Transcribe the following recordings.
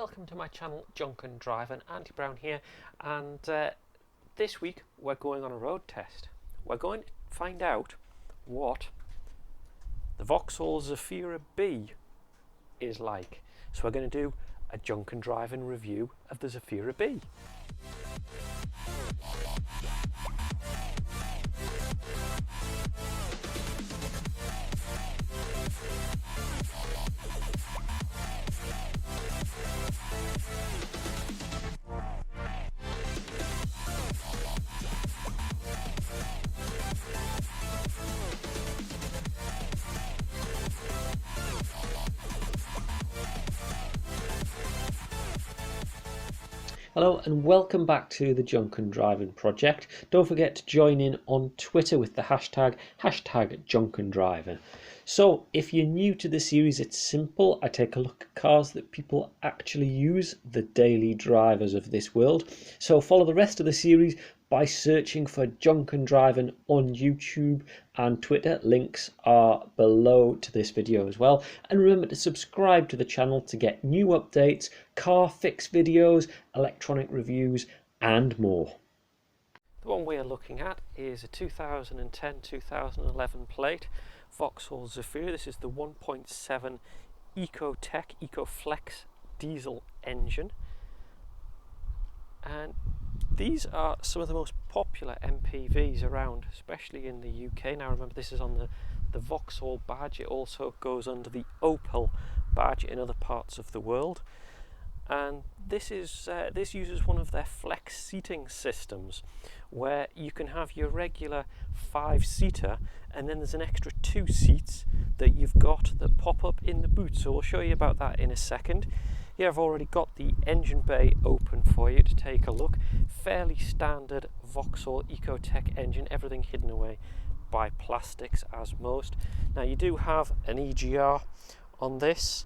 welcome to my channel Junkendriven. Andy Brown here, and this week we're going on a road test. We're going to find out what the Vauxhall Zafira B is like. So we're going to do a Junkendriven review of the Zafira B. Hello and welcome back to the Junkendriven project. Don't forget to join in on Twitter with the hashtag Junkendriven. So if you're new to the series, it's simple. I take a look at cars that people actually use, the daily drivers of this world. So follow the rest of the series by searching for Junkendriven on YouTube and Twitter. Links are below to this video as well. And remember to subscribe to the channel to get new updates, car fix videos, electronic reviews and more. The one we're looking at is a 2010-2011 plate Vauxhall Zafira. This is the 1.7 ecoflex diesel engine. And these are some of the most popular MPVs around, especially in the UK. Now remember, this is on the Vauxhall badge. It also goes under the Opel badge in other parts of the world. And this uses one of their flex seating systems, where you can have your regular 5-seater and then there's an extra 2 seats that you've got that pop up in the boot. So we'll show you about that in a second. Here I've already got the engine bay open for you to take a look. Fairly standard Vauxhall Ecotec engine, everything hidden away by plastics as most. Now you do have an EGR on this.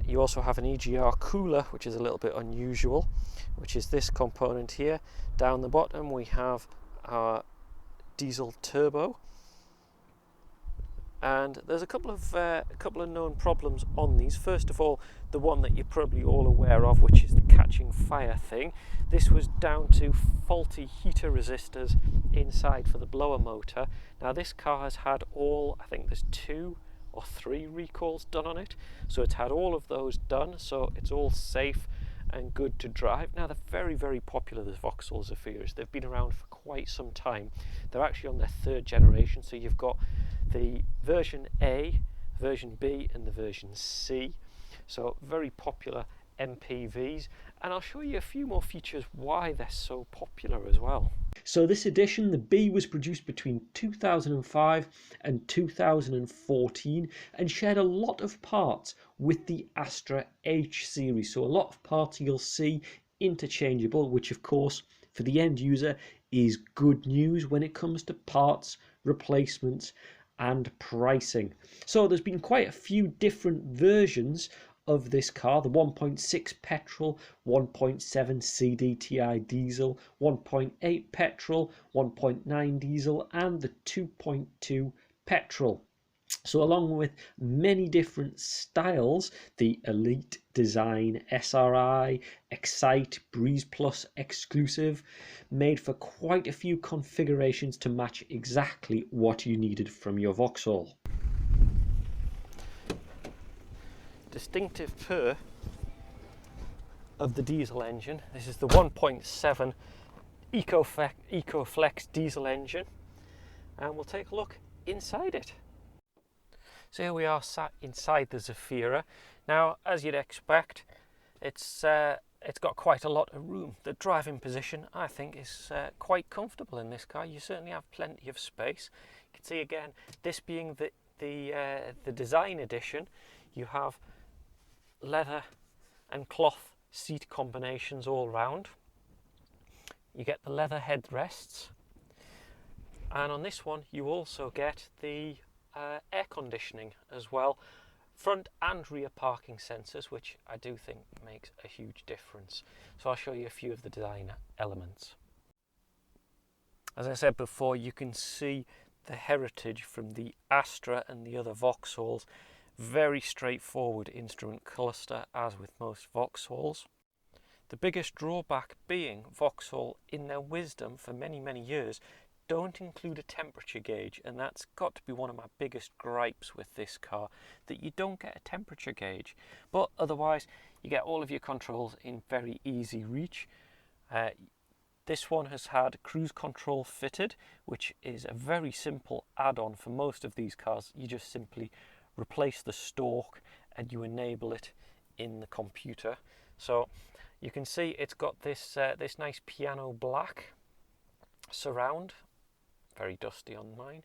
You also have an EGR cooler, which is a little bit unusual, which is this component here. Down the bottom we have our diesel turbo. And there's a couple of known problems on these. First of all, the one that you're probably all aware of, which is the catching fire thing. This was down to faulty heater resistors inside for the blower motor. Now this car has had I think there's 2 or 3 recalls done on it, so it's had all of those done, so it's all safe and good to drive. Now they're very, very popular, the Vauxhall Zafiras. They've been around for quite some time. They're actually on their 3rd generation, so you've got the version A, version B and the version C. So very popular MPVs, and I'll show you a few more features why they're so popular as well. So this edition, the B, was produced between 2005 and 2014 and shared a lot of parts with the Astra H series. So a lot of parts you'll see interchangeable, which of course for the end user is good news when it comes to parts, replacements and pricing. So there's been quite a few different versions of this car: the 1.6 petrol, 1.7 CDTI diesel, 1.8 petrol, 1.9 diesel and the 2.2 petrol. So along with many different styles, the Elite Design, SRI, Excite, Breeze Plus Exclusive, made for quite a few configurations to match exactly what you needed from your Vauxhall. Distinctive purr of the diesel engine. This is the 1.7 ecoflex diesel engine, and we'll take a look inside it. So here we are sat inside the Zafira. Now, as you'd expect, it's got quite a lot of room. The driving position, I think, is quite comfortable in this car. You certainly have plenty of space. You can see again, this being the design edition, you have leather and cloth seat combinations all round. You get the leather headrests, and on this one you also get the air conditioning as well, front and rear parking sensors, which I do think makes a huge difference. So I'll show you a few of the design elements. As I said before, you can see the heritage from the Astra and the other Vauxhalls Very straightforward instrument cluster, as with most Vauxhalls. The biggest drawback being Vauxhall, in their wisdom for many years, don't include a temperature gauge, and that's got to be one of my biggest gripes with this car, that you don't get a temperature gauge. But otherwise, you get all of your controls in very easy reach. This one has had cruise control fitted, which is a very simple add-on for most of these cars. You just simply replace the stalk and you enable it in the computer. So you can see it's got this this nice piano black surround, very dusty on mine,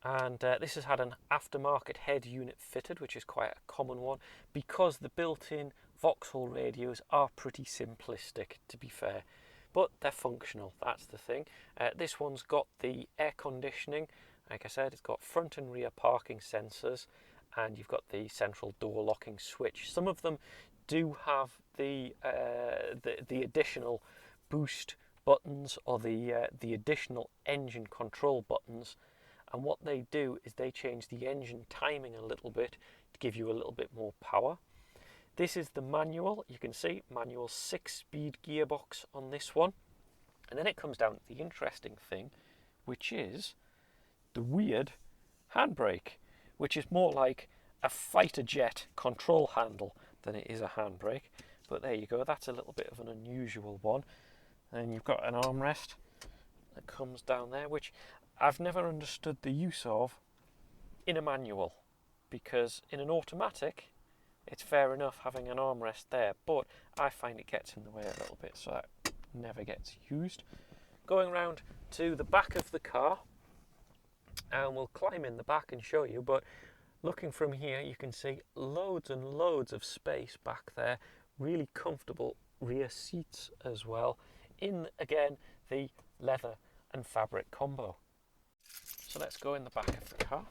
and this has had an aftermarket head unit fitted, which is quite a common one because the built-in Vauxhall radios are pretty simplistic, to be fair, but they're functional. That's the thing. This one's got the air conditioning. Like I said, it's got front and rear parking sensors, and you've got the central door locking switch. Some of them do have the additional boost buttons or the additional engine control buttons, and what they do is they change the engine timing a little bit to give you a little bit more power. This is the manual. You can see manual 6-speed gearbox on this one, and then it comes down to the interesting thing, which is the weird handbrake, which is more like a fighter jet control handle than it is a handbrake. But there you go, that's a little bit of an unusual one. And you've got an armrest that comes down there, which I've never understood the use of in a manual, because in an automatic it's fair enough having an armrest there, but I find it gets in the way a little bit, so that never gets used. Going round to the back of the car, and we'll climb in the back and show you, but looking from here you can see loads and loads of space back there, really comfortable rear seats as well, in again the leather and fabric combo. So let's go in the back of the car.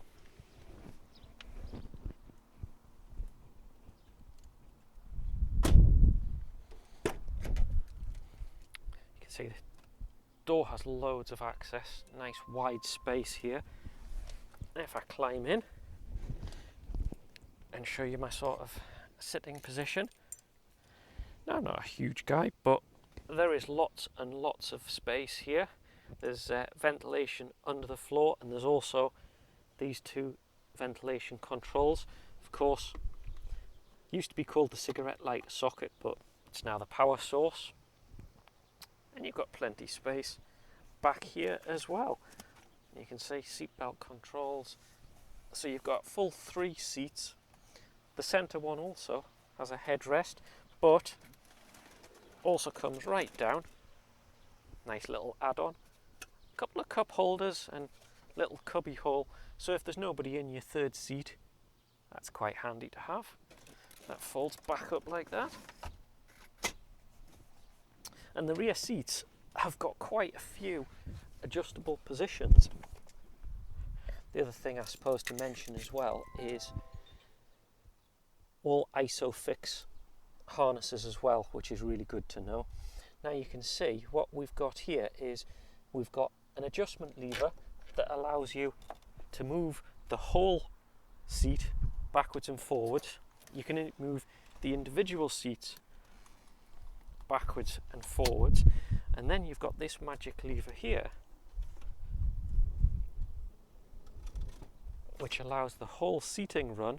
You can see the door has loads of access, nice wide space here. And if I climb in and show you my sort of sitting position, now I'm not a huge guy, but there is lots and lots of space here. There's ventilation under the floor, and there's also these two ventilation controls. Of course, used to be called the cigarette lighter socket, but it's now the power source. And you've got plenty space back here as well. You can see seatbelt controls. So you've got full 3 seats. The centre one also has a headrest, but also comes right down. Nice little add-on. A couple of cup holders and little cubby hole, so if there's nobody in your third seat, that's quite handy to have. That folds back up like that. And the rear seats have got quite a few adjustable positions. The other thing I suppose to mention as well is all ISOFIX harnesses as well, which is really good to know. Now you can see what we've got here is we've got an adjustment lever that allows you to move the whole seat backwards and forwards. You can move the individual seats backwards and forwards, and then you've got this magic lever here which allows the whole seating run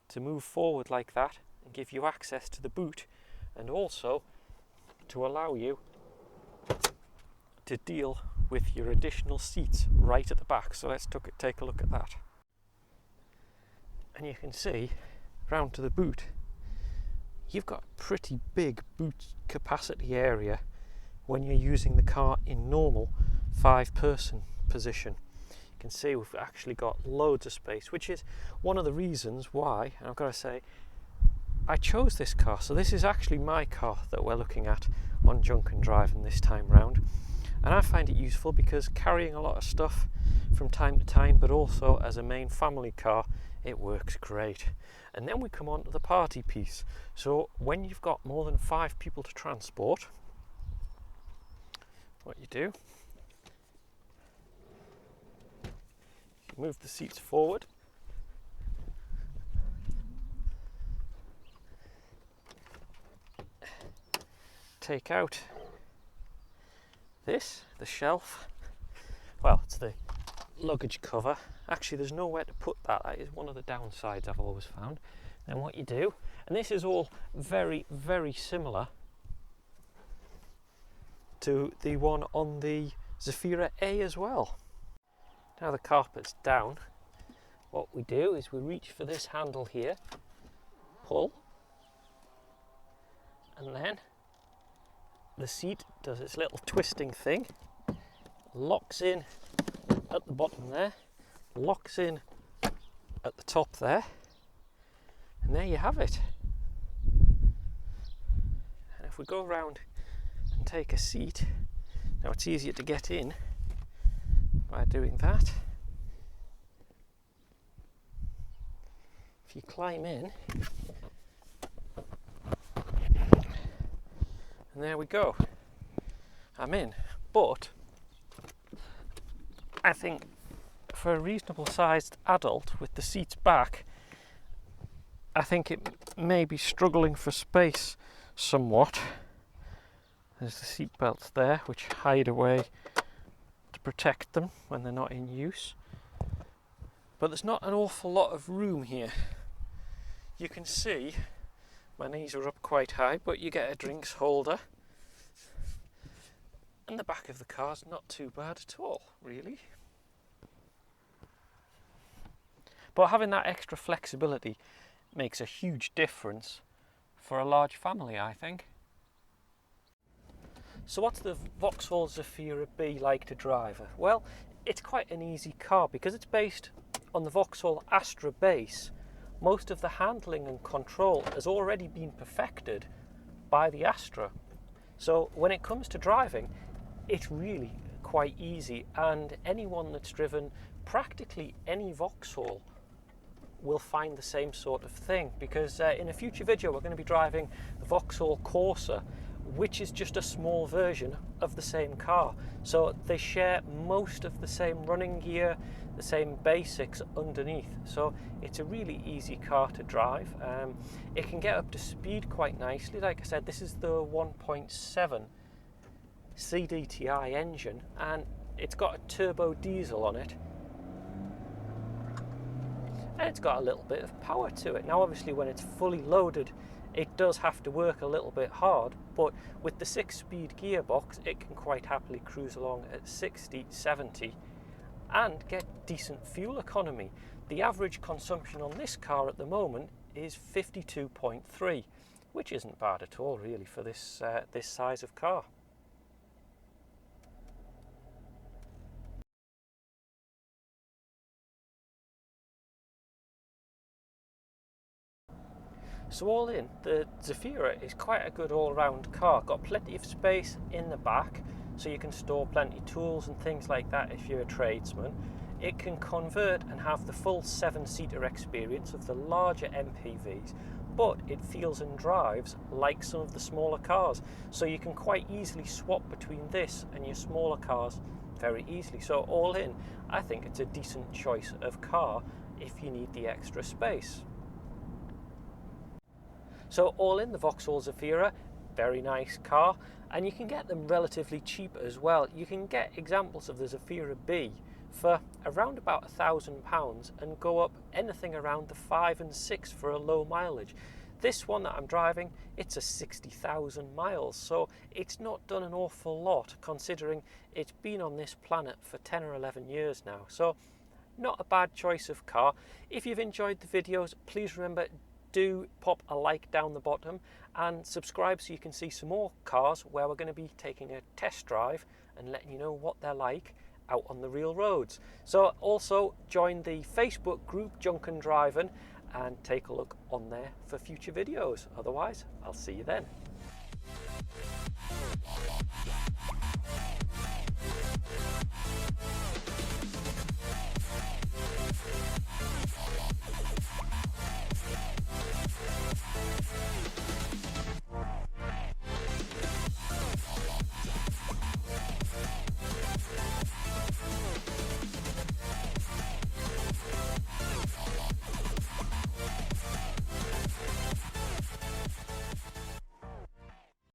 to move forward like that and give you access to the boot, and also to allow you to deal with your additional seats right at the back. So let's take a look at that. And you can see round to the boot, you've got a pretty big boot capacity area when you're using the car in normal 5-person position. You can see we've actually got loads of space, which is one of the reasons why, and I've got to say, I chose this car. So this is actually my car that we're looking at on Junkendriven this time round, and I find it useful because carrying a lot of stuff from time to time, but also as a main family car, it works great. And then we come on to the party piece. So when you've got more than 5 people to transport, what you do, you move the seats forward, take out this, the shelf. Well, it's the luggage cover. Actually, there's nowhere to put that. That is one of the downsides I've always found. Then what you do, and this is all very, very similar to the one on the Zafira A as well. Now the carpet's down, what we do is we reach for this handle here, pull, and then the seat does its little twisting thing, locks in at the bottom there, locks in at the top there, and there you have it. And if we go around and take a seat, now it's easier to get in by doing that. If you climb in, and there we go, I'm in. But I think for a reasonable sized adult with the seats back, I think it may be struggling for space somewhat. There's the seat belts there which hide away to protect them when they're not in use. But there's not an awful lot of room here. You can see my knees are up quite high, but you get a drinks holder. And the back of the car's not too bad at all, really. But having that extra flexibility makes a huge difference for a large family, I think. So what's the Vauxhall Zafira B like to drive? Well, it's quite an easy car because it's based on the Vauxhall Astra base. Most of the handling and control has already been perfected by the Astra. So when it comes to driving, it's really quite easy, and anyone that's driven practically any Vauxhall will find the same sort of thing, because in a future video we're going to be driving the Vauxhall Corsa, which is just a small version of the same car. So they share most of the same running gear, the same basics underneath. So it's a really easy car to drive. It can get up to speed quite nicely. Like I said, this is the 1.7 CDTI engine, and it's got a turbo diesel on it. And it's got a little bit of power to it. Now obviously when it's fully loaded, it does have to work a little bit hard, but with the 6-speed gearbox, it can quite happily cruise along at 60, 70 and get decent fuel economy. The average consumption on this car at the moment is 52.3, which isn't bad at all really for this size of car. So all in, the Zafira is quite a good all-round car. Got plenty of space in the back, so you can store plenty of tools and things like that if you're a tradesman. It can convert and have the full 7-seater experience of the larger MPVs, but it feels and drives like some of the smaller cars. So you can quite easily swap between this and your smaller cars very easily. So all in, I think it's a decent choice of car if you need the extra space. So all in, the Vauxhall Zafira, very nice car, and you can get them relatively cheap as well. You can get examples of the Zafira B for around about £1,000 and go up anything around the 5 and 6 for a low mileage. This one that I'm driving, it's a 60,000 miles, so it's not done an awful lot considering it's been on this planet for 10 or 11 years now. So not a bad choice of car. If you've enjoyed the videos, please remember, do pop a like down the bottom and subscribe so you can see some more cars where we're going to be taking a test drive and letting you know what they're like out on the real roads. So also join the Facebook group Junkendriven and take a look on there for future videos. Otherwise, I'll see you then.